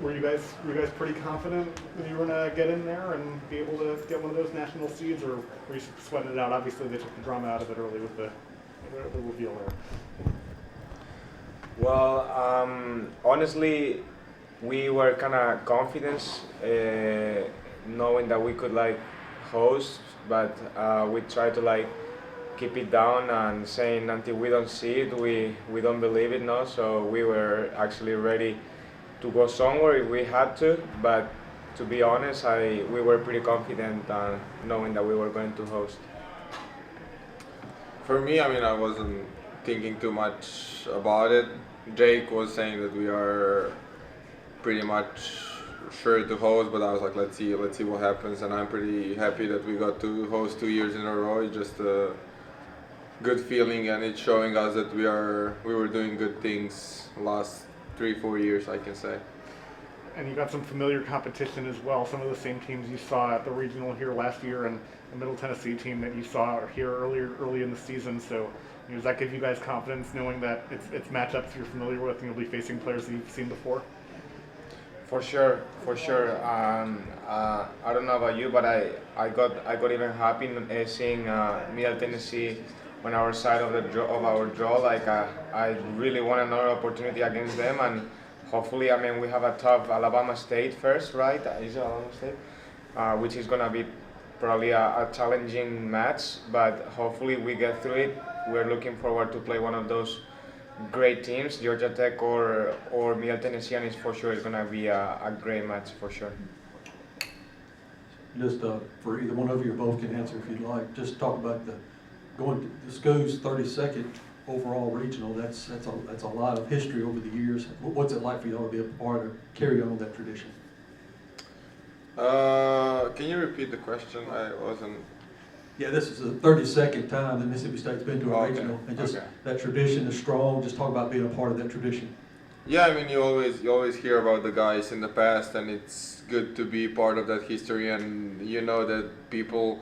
Were you guys pretty confident that you were gonna get in there and be able to get one of those national seeds, or were you sweating it out? Obviously, they took the drama out of it early with the reveal there. Well, honestly, we were kind of confident, knowing that we could like host, but we tried to like keep it down and saying until we don't see it, we don't believe it, no. So we were actually ready to go somewhere if we had to, but to be honest, we were pretty confident knowing that we were going to host. For me, I mean, I wasn't thinking too much about it. Jake was saying that we are pretty much sure to host, but I was like, let's see what happens, and I'm pretty happy that we got to host 2 years in a row. It's just a good feeling, and it's showing us that we were doing good things last 3-4 years, I can say. And you got some familiar competition as well. Some of the same teams you saw at the regional here last year, and the Middle Tennessee team that you saw here early in the season. So, does that give you guys confidence knowing that it's matchups you're familiar with and you'll be facing players that you've seen before? For sure, for sure. I don't know about you, but I got even happy seeing Middle Tennessee on our side of our draw. Like I really want another opportunity against them, and hopefully, I mean, we have a tough Alabama State first, right? Is it Alabama State? Which is gonna be probably a challenging match, but hopefully we get through it. We're looking forward to play one of those great teams, Georgia Tech or Middle Tennessee, and it's for sure it's gonna be a great match for sure. Just for either one of you or both can answer if you'd like. Just talk about going to the school's 32nd overall regional. That's a lot of history over the years. What's it like for y'all to be a part of carry on that tradition? Can you repeat the question? I wasn't. Yeah, this is the 32nd time that Mississippi State's been to a regional, and just that tradition is strong. Just talk about being a part of that tradition. Yeah, I mean, you always hear about the guys in the past, and it's good to be part of that history, and you know that people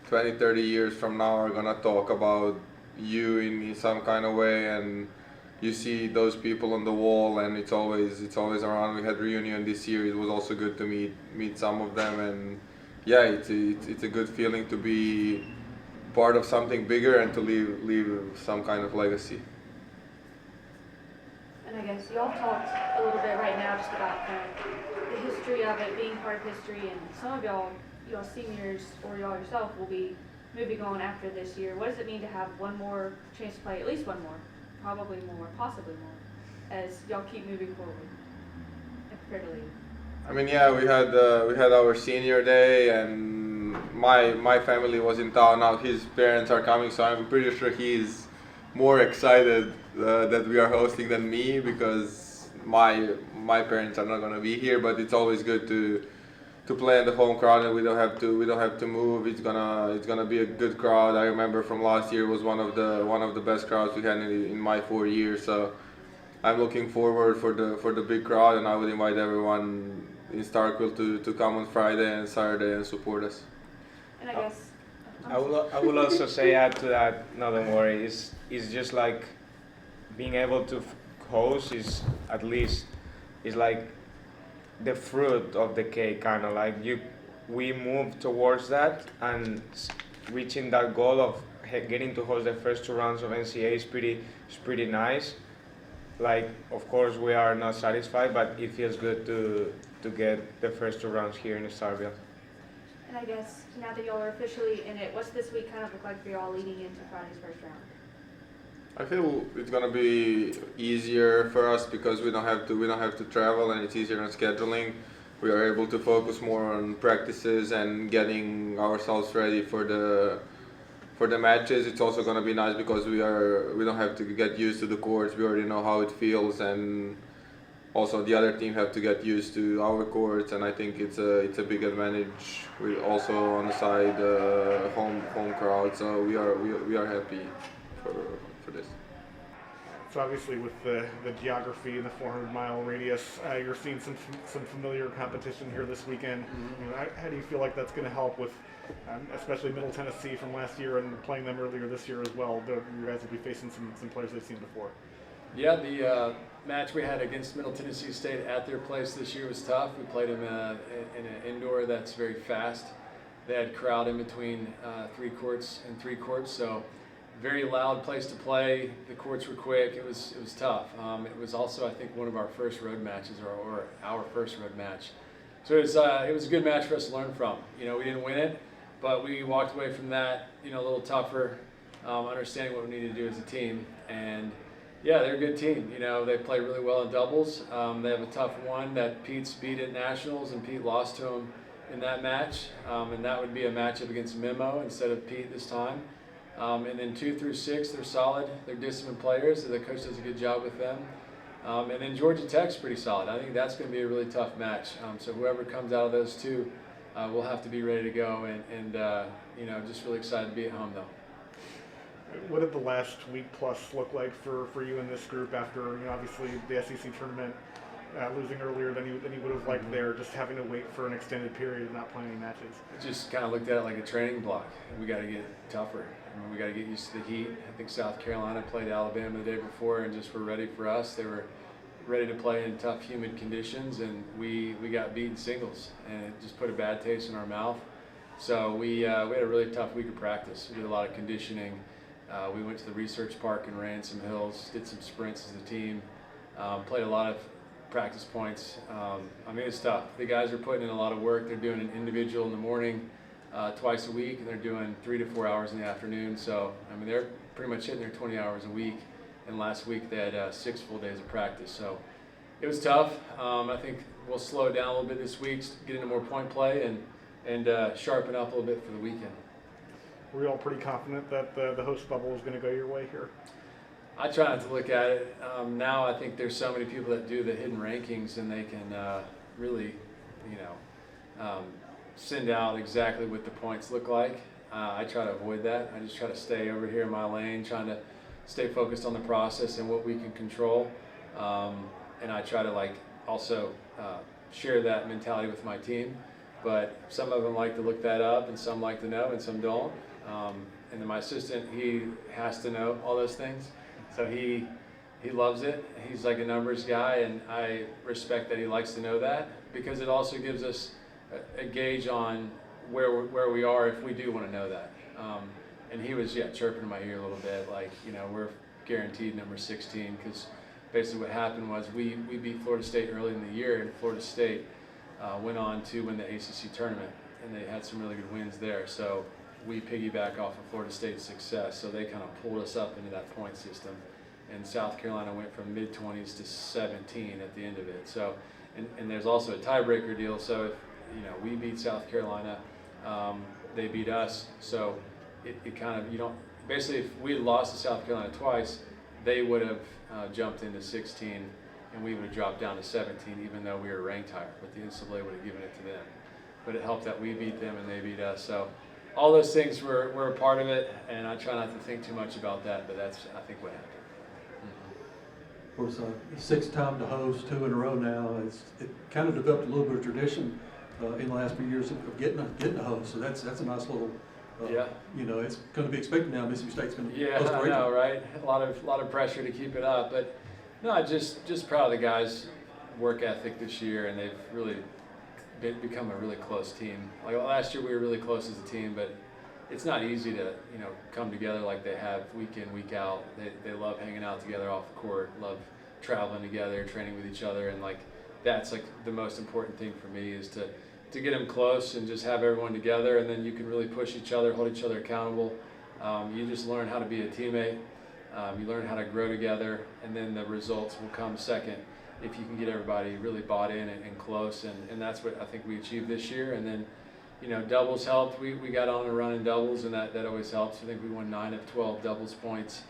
20, 30 years from now are gonna talk about you in some kind of way, and you see those people on the wall, and it's always around. We had reunion this year. It was also good to meet some of them, and yeah, it's a good feeling to be part of something bigger and to leave some kind of legacy. And I guess y'all talked a little bit right now just about the history of it, being part of history, and some of y'all seniors or y'all yourself will be moving on after this year. What does it mean to have one more chance to play, at least one more, probably more, possibly more, as y'all keep moving forward and prepare to leave? I mean, yeah, we had our senior day, and my family was in town. Now his parents are coming, so I'm pretty sure he's more excited that we are hosting than me, because my parents are not gonna be here. But it's always good to play in the home crowd, and we don't have to move. It's gonna be a good crowd. I remember from last year, it was one of the best crowds we had in my 4 years. So I'm looking forward for the big crowd, and I would invite everyone in Starkville to come on Friday and Saturday and support us. And I guess I will also say add to that. No, don't worry. It's just like being able to host is at least is like the fruit of the cake, kind of like we move towards that, and reaching that goal of getting to host the first 2 rounds of Ncaa is pretty nice. Like, of course, we are not satisfied, but it feels good to get the first 2 rounds here in Starkville. And I guess now that y'all are officially in it, what's this week kind of look like for y'all leading into Friday's first round? I feel it's gonna be easier for us because we don't have to travel, and it's easier on scheduling. We are able to focus more on practices and getting ourselves ready for the matches. It's also gonna be nice because we don't have to get used to the courts. We already know how it feels, and also the other team have to get used to our courts, and I think it's a big advantage. We also on the side home crowd, so we are happy for this. So obviously with the geography and the 400-mile radius, you're seeing some familiar competition here this weekend. Mm-hmm. How do you feel like that's going to help with, especially Middle Tennessee from last year and playing them earlier this year as well? You guys will be facing some players they've seen before. Yeah, the match we had against Middle Tennessee State at their place this year was tough. We played them in an indoor that's very fast. They had crowd in between 3 courts and 3 courts, so very loud place to play. The courts were quick. It was tough. It was also, I think, one of our first road matches, or our first road match. So it was a good match for us to learn from. You know, we didn't win it, but we walked away from that, you know, a little tougher, understanding what we needed to do as a team. And yeah, they're a good team. You know, they play really well in doubles. They have a tough one that Pete's beat at nationals, and Pete lost to him in that match. And that would be a matchup against Memo instead of Pete this time. And then 2 through 6, they're solid. They're disciplined players. The coach does a good job with them. And then Georgia Tech's pretty solid. I think that's going to be a really tough match. So whoever comes out of those 2 will have to be ready to go. And you know, just really excited to be at home though. What did the last week plus look like for you in this group after, you know, obviously the SEC tournament, losing earlier than you would have liked there, just having to wait for an extended period and not playing any matches? Just kind of looked at it like a training block. We got to get tougher. I mean, we got to get used to the heat. I think South Carolina played Alabama the day before and just were ready for us. They were ready to play in tough, humid conditions, and we got beat in singles, and it just put a bad taste in our mouth. So we had a really tough week of practice. We did a lot of conditioning. We went to the research park and ran some hills, did some sprints as a team, played a lot of practice points. I mean, it's tough. The guys are putting in a lot of work. They're doing an individual in the morning, twice a week, and they're doing 3 to 4 hours in the afternoon. So, I mean, they're pretty much hitting their 20 hours a week. And last week they had 6 full days of practice. So it was tough. I think we'll slow it down a little bit this week, get into more point play, and sharpen up a little bit for the weekend. Were you all pretty confident that the host bubble was going to go your way here? I try not to look at it. Now I think there's so many people that do the hidden rankings, and they can really, you know, send out exactly what the points look like. I try to avoid that. I just try to stay over here in my lane, trying to stay focused on the process and what we can control. And I try to also share that mentality with my team. But some of them like to look that up, and some like to know, and some don't. And then my assistant, he has to know all those things. So he loves it. He's like a numbers guy, and I respect that he likes to know that, because it also gives us a gauge on where we are if we do want to know that. And he was chirping in my ear a little bit, like, you know, we're guaranteed number 16, because basically what happened was we beat Florida State early in the year, and Florida State went on to win the ACC tournament, and they had some really good wins there. So we piggyback off of Florida State's success, so they kind of pulled us up into that point system. And South Carolina went from mid-20s to 17 at the end of it. So, and there's also a tiebreaker deal. So if, you know, we beat South Carolina, they beat us. So it kind of, you don't, basically if we had lost to South Carolina twice, they would have jumped into 16, and we would have dropped down to 17, even though we were ranked higher. But the NCAA would have given it to them. But it helped that we beat them and they beat us. So all those things were a part of it, and I try not to think too much about that, but that's, I think, what happened. Of course, 6th time to host, 2 in a row now. It kind of developed a little bit of tradition in the last few years of getting a host. So that's a nice little. You know, it's going to be expected now. Mississippi State's going to host a I know, right? A lot of pressure to keep it up, but no, just proud of the guys' work ethic this year, and they've really become a really close team. Like last year, we were really close as a team, but it's not easy to, you know, come together like they have week in, week out. They love hanging out together off the court, love traveling together, training with each other, and like that's like the most important thing for me is to get them close and just have everyone together, and then you can really push each other, hold each other accountable. You just learn how to be a teammate. You learn how to grow together, and then the results will come second if you can get everybody really bought in and close, and that's what I think we achieved this year. And then, you know, doubles helped. We got on a run in doubles, and that always helps. I think we won 9 of 12 doubles points,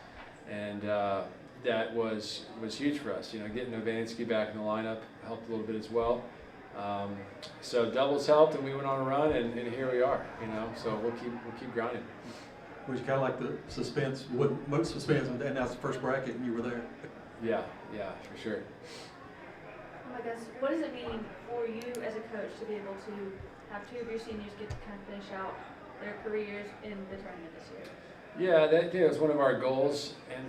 and that was huge for us. You know, getting Novansky back in the lineup helped a little bit as well. So doubles helped, and we went on a run, and here we are. You know, so we'll keep grinding. Was kind of like the suspense, most suspense, and that's the first bracket, and you were there. Yeah, for sure. I guess, what does it mean for you as a coach to be able to have 2 of your seniors get to kind of finish out their careers in the tournament this year? Yeah, that was one of our goals, and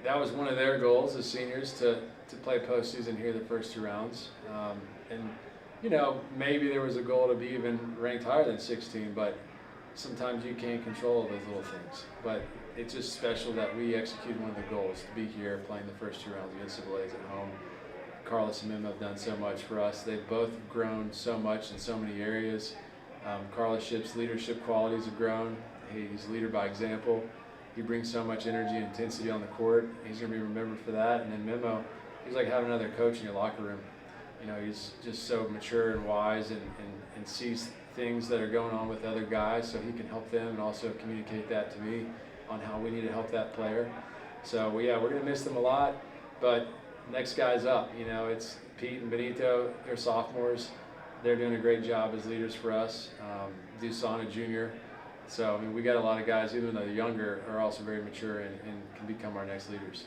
that was one of their goals as seniors to play postseason here the first 2 rounds. And you know, maybe there was a goal to be even ranked higher than 16, but sometimes you can't control those little things. But it's just special that we executed one of the goals, to be here playing the first 2 rounds against the Blades at home. Carlos and Memo have done so much for us. They've both grown so much in so many areas. Carlos Ship's leadership qualities have grown. He's a leader by example. He brings so much energy and intensity on the court. He's going to be remembered for that. And then Memo, he's like having another coach in your locker room. You know, he's just so mature and wise and sees things that are going on with other guys, so he can help them and also communicate that to me on how we need to help that player. So yeah, we're going to miss them a lot, but next guy's up. You know, it's Pete and Benito. They're sophomores. They're doing a great job as leaders for us. Dusana Jr. So I mean, we got a lot of guys, even though they're younger, are also very mature and can become our next leaders.